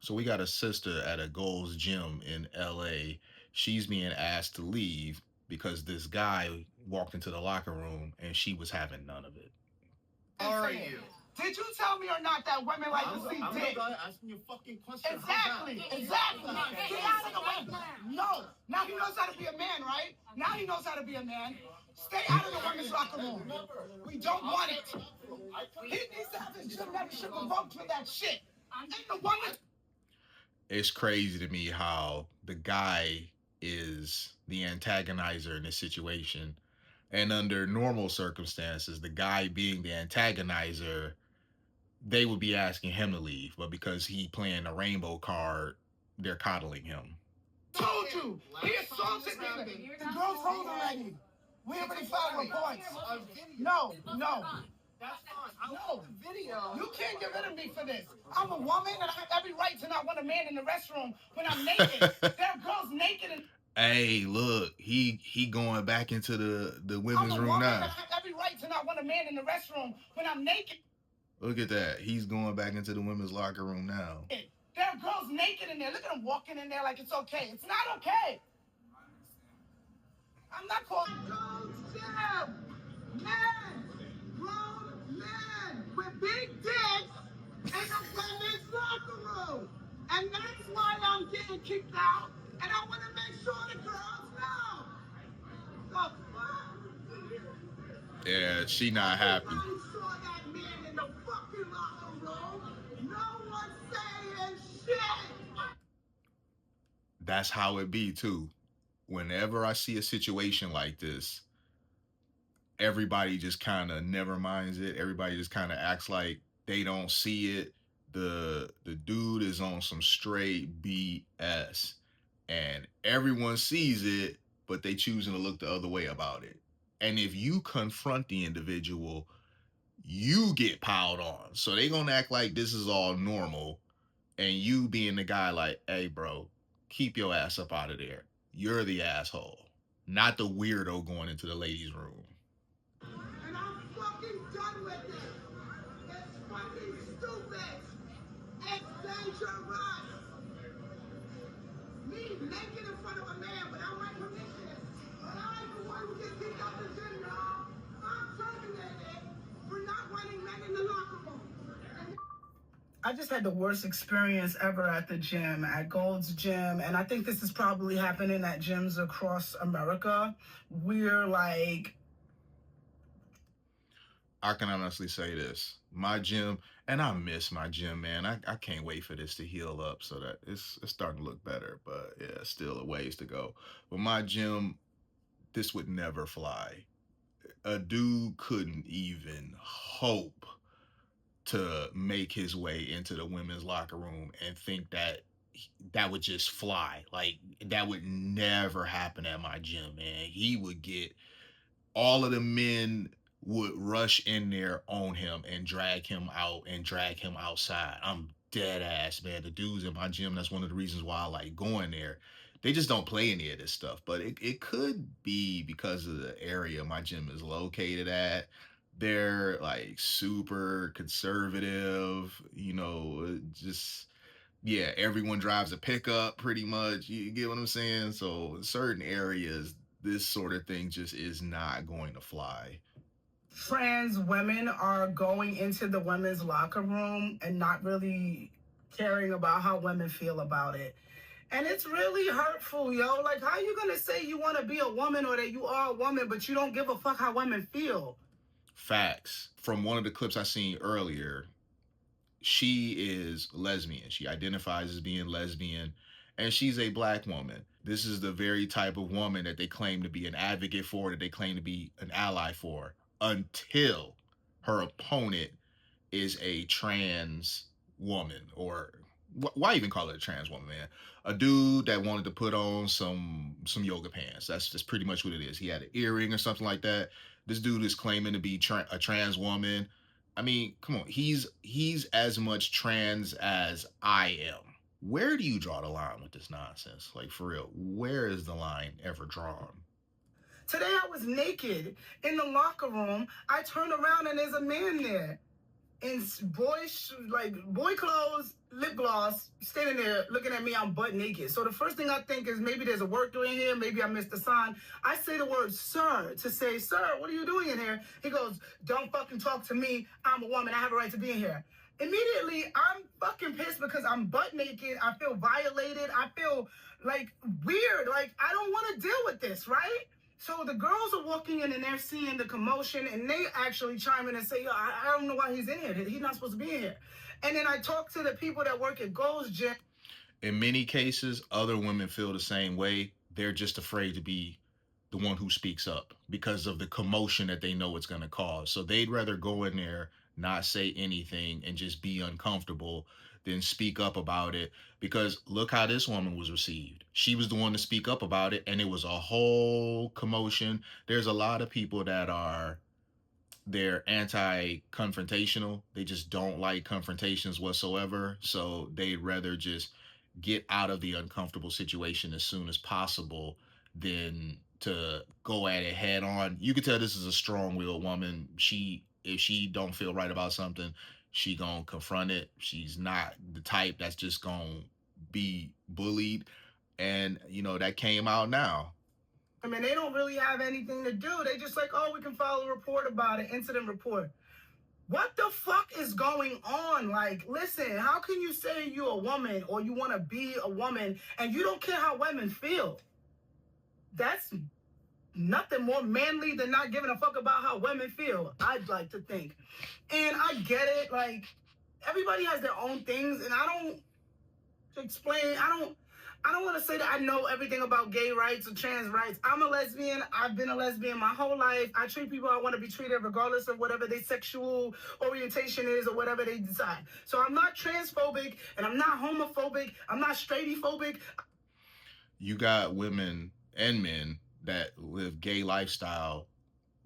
So we got a sister at a Gold's Gym in LA. She's being asked to leave because this guy walked into the locker room and she was having none of it. How are you? Did you tell me or not that women like to see dick? I'm asking you a fucking question. Exactly. Get out of the way. No. Now he knows how to be a man, right? Now he knows how to be a man. Stay out of the women's locker room. We don't want it. He needs to have his gym membership revoked for that shit. Ain't the woman. It's crazy to me how the guy is the antagonizer in this situation. And under normal circumstances, the guy being the antagonizer, they would be asking him to leave. But because he playing the rainbow card, they're coddling him. Told you. He assaulted me. The girl's home already. We already filed reports. No. That's fine. No video. You can't get rid of me for this. I'm a woman and I have every right to not want a man in the restroom when I'm naked. There are girls naked and hey, look, he going back into the women's room woman now. And I have every right to not want a man in the restroom when I'm naked. Look at that. He's going back into the women's locker room now. There are girls naked in there. Look at them walking in there like it's okay. It's not okay. I'm not calling. Grown men with big dicks in the women's locker room. And that's why I'm getting kicked out. And I want to make sure the girls know. The fuck? Yeah, she not happy. Everybody saw that man in the fucking locker room. No one's saying shit. That's how it be too. Whenever I see a situation like this, everybody just kind of never minds it. Everybody just kind of acts like they don't see it. The dude is on some straight BS, and everyone sees it, but they choosing to look the other way about it. And if you confront the individual, you get piled on. So they gonna act like this is all normal, and you being the guy like, hey, bro, keep your ass up out of there. You're the asshole, not the weirdo going into the ladies' room. And I'm fucking done with it. It's fucking stupid. It's dangerous. Me naked in front of a man without my permission. And I'm the one who gets kicked out the gym, y'all. I'm terminated for not wanting men in the locker room. I just had the worst experience ever at the gym, at Gold's Gym, and I think this is probably happening at gyms across America. We're like, I can honestly say this. My gym, and I miss my gym, man. I can't wait for this to heal up so that it's starting to look better. But yeah, still a ways to go. But my gym, this would never fly. A dude couldn't even hope to make his way into the women's locker room and think that that would just fly. Like that would never happen at my gym, man. He would get all of the men would rush in there on him and drag him out and drag him outside. I'm dead ass, man. The dudes in my gym, that's one of the reasons why I like going there. They just don't play any of this stuff. But it could be because of the area my gym is located at. They're like super conservative, just yeah, everyone drives a pickup pretty much. You get what I'm saying? So in certain areas, this sort of thing just is not going to fly. trans women are going into the women's locker room and not really caring about how women feel about it. And it's really hurtful, yo. Like, how you gonna say you want to be a woman or that you are a woman, but you don't give a fuck how women feel? Facts. From one of the clips I seen earlier, she is lesbian. She identifies as being lesbian, and she's a black woman. This is the very type of woman that they claim to be an advocate for, that they claim to be an ally for, until her opponent is a trans woman, or why even call it a trans woman, man? A dude that wanted to put on some yoga pants. That's just pretty much what it is. He had an earring or something like that. This dude is claiming to be a trans woman. I mean, come on. He's as much trans as I am. Where do you draw the line with this nonsense? Like, for real, where is the line ever drawn? Today I was naked in the locker room. I turn around and there's a man there. in boy clothes, lip gloss, standing there looking at me. I'm butt naked. So the first thing I think is maybe there's a word doing here. Maybe I missed the sign. I say the word sir to say, sir, what are you doing in here? He goes, don't fucking talk to me. I'm a woman. I have a right to be in here. Immediately, I'm fucking pissed because I'm butt naked. I feel violated. I feel like weird. Like, I don't want to deal with this, right? So the girls are walking in and they're seeing the commotion and they actually chime in and say, yo, I don't know why he's in here. He's not supposed to be in here. And then I talk to the people that work at Gold's Gym. In many cases, other women feel the same way. They're just afraid to be the one who speaks up because of the commotion that they know it's going to cause. So they'd rather go in there, not say anything, and just be uncomfortable than speak up about it. Because look how this woman was received. She was the one to speak up about it, and it was a whole commotion. There's a lot of people that are they're anti-confrontational. They just don't like confrontations whatsoever. So they'd rather just get out of the uncomfortable situation as soon as possible than to go at it head on. You could tell this is a strong-willed woman. If she don't feel right about something, she gonna confront it. She's not the type that's just gonna be bullied. And that came out now. I mean, they don't really have anything to do. They just like, oh, we can file a report about it, incident report. What the fuck is going on? Like, listen, how can you say you're a woman or you want to be a woman and you don't care how women feel? That's nothing more manly than not giving a fuck about how women feel, I'd like to think. And I get it, like, everybody has their own things, and I don't explain, I don't want to say that I know everything about gay rights or trans rights. I'm a lesbian. I've been a lesbian my whole life. I treat people I want to be treated regardless of whatever their sexual orientation is or whatever they decide. So I'm not transphobic and I'm not homophobic. I'm not straightphobic. You got women and men that live gay lifestyle.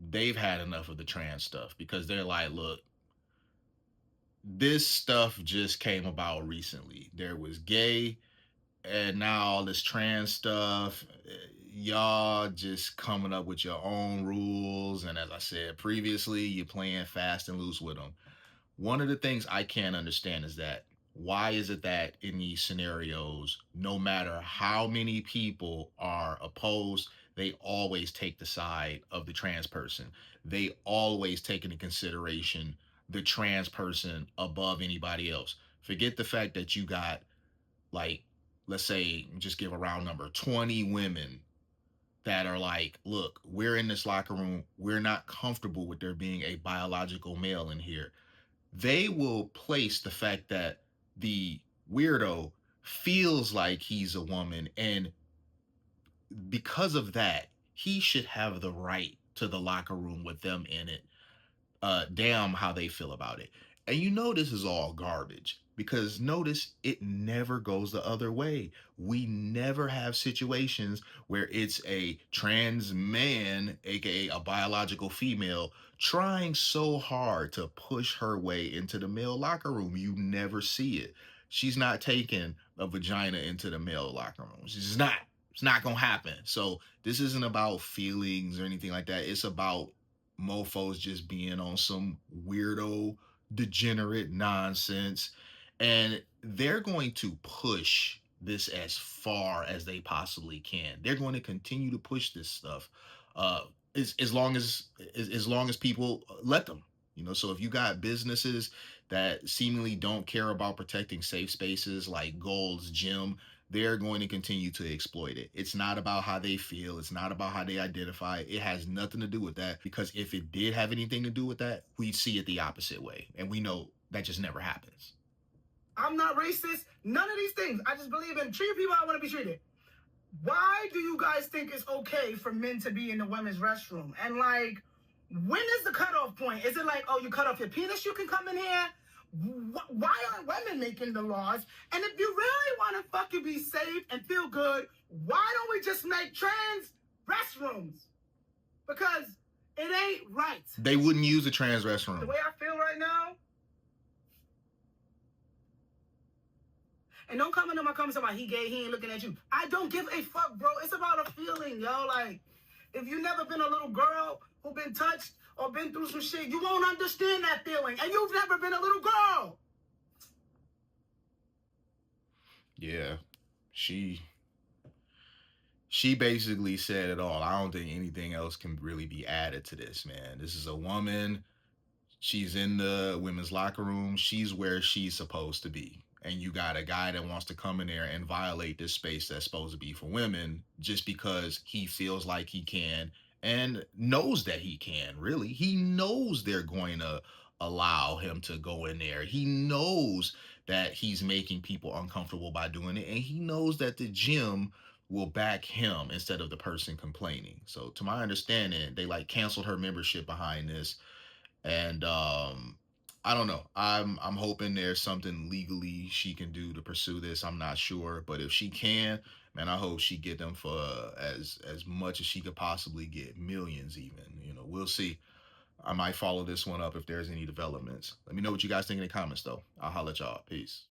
They've had enough of the trans stuff because they're like, look, this stuff just came about recently. There was gay, and now all this trans stuff. Y'all just coming up with your own rules, and as I said previously, you're playing fast and loose with them. One of the things I can't understand is that why is it that in these scenarios, no matter how many people are opposed, they always take the side of the trans person. They always take into consideration the trans person above anybody else. Forget the fact that you got, like, let's say, just give a round number, 20 women that are like, look, we're in this locker room. We're not comfortable with there being a biological male in here. They will place the fact that the weirdo feels like he's a woman, and because of that, he should have the right to the locker room with them in it. Damn how they feel about it. And this is all garbage because notice it never goes the other way. We never have situations where it's a trans man, aka a biological female, trying so hard to push her way into the male locker room. You never see it. She's not taking a vagina into the male locker room. She's not. It's not gonna happen. So this isn't about feelings or anything like that. It's about mofos just being on some weirdo degenerate nonsense, and they're going to push this as far as they possibly can. They're going to continue to push this stuff uh as long as people let them. So if you got businesses that seemingly don't care about protecting safe spaces like Gold's Gym, they're going to continue to exploit it. It's not about how they feel. It's not about how they identify. It has nothing to do with that, because if it did have anything to do with that, we'd see it the opposite way. And we know that just never happens. I'm not racist. None of these things. I just believe in treating people how I want to be treated. Why do you guys think it's okay for men to be in the women's restroom? And like, when is the cutoff point? Is it like, oh, you cut off your penis, you can come in here? Why aren't women making the laws? And if you really want to fucking be safe and feel good, why don't we just make trans restrooms? Because it ain't right. They wouldn't use a trans restroom. The way I feel right now. And don't come into my comments about he gay, he ain't looking at you. I don't give a fuck, bro. It's about a feeling, yo. Like, If you never been a little girl who been touched or been through some shit, you won't understand that feeling. And you've never been a little girl. Yeah, she she basically said it all. I don't think anything else can really be added to this, man. This is a woman. She's in the women's locker room. She's where she's supposed to be. And you got a guy that wants to come in there and violate this space that's supposed to be for women just because he feels like he can and knows that he can, really. He knows they're going to allow him to go in there. He knows that he's making people uncomfortable by doing it. And he knows that the gym will back him instead of the person complaining. So, to my understanding, they like canceled her membership behind this, and I don't know. I'm hoping there's something legally she can do to pursue this. I'm not sure, but if she can, man, I hope she get them for as much as she could possibly get, millions even. We'll see. I might follow this one up if there's any developments. Let me know what you guys think in the comments, though. I'll holler at y'all. Peace.